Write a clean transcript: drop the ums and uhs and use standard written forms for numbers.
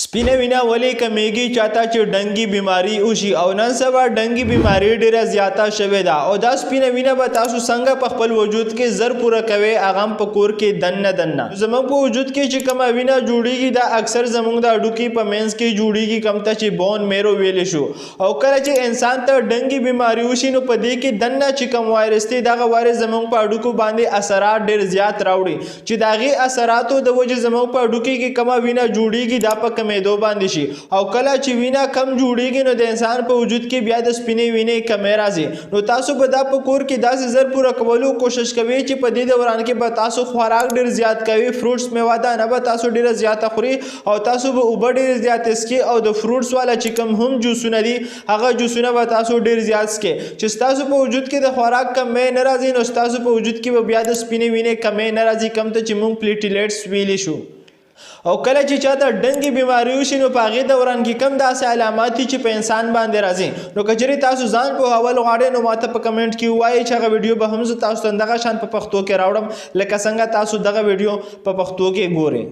سپینه وینه ولې کمیږي چاته چې ډنګي بیماری وشي او نن سبا ډنګي بیماری ډیره زیاته شوې ده او دا سپینه وینه به تاسو څنګه په خپل وجود کې زر پوره کوي هغه په کور کې دنه زموږ په وجود کې چې کومه وینه جوړیږي دا اکثر زموږ د هډوکي په منځ کې جوړیږي کوم ته چې بون میرو ویل شو او کله چې انسان ته ډنګي بیماری وشي نو په دې کې دنه چې کوم وایرس دی دغه وایرس زموږ په هډوکو باندې اثرات ډیر زیات راوړي چې داغي اثراتو د وجه زموږ په هډوکي کې کومه وینه جوړیږي دا په کمیدو باندې شي او کله چې وینه کم جوړیږي نو د انسان په وجود کې بیا د سپینې وینې کمی راځي نو تاسو به دا په کور کې داسې زر پوره کولو کوشش کوئ چې په دې دوران کې به تاسو خوراک ډیر زیات کوئ فروټس میوه دانه به تاسو ډیره زیاته خوري او تاسو به اوبه ډیر زیات څښئ او د فروټس والا چې کوم هم جوسونه دي هغه جوسونه به تاسو ډیر زیات څښئ چې تاسو په وجود کې د خوراک کمی نه راځي نو تاسو په وجود کې به بیا د سپینې وینې کمی نه راځي کم ته چې موږ پلیټلیټس ویلی شو او کله چې چاته ډنګي بیماری وشي نو په هغې دوران کې کم داسې علامات دي چې په انسان باندې راځي نو که چېرې تاسو ځان پوهول غواړئ نو ماته په کمنټ کې ووایئ چې هغه ویډیو به هم زه تاسو ته دغه شان په پښتو کې راوړم لکه څنګه تاسو دغه ویډیو په پښتو کې ګورئ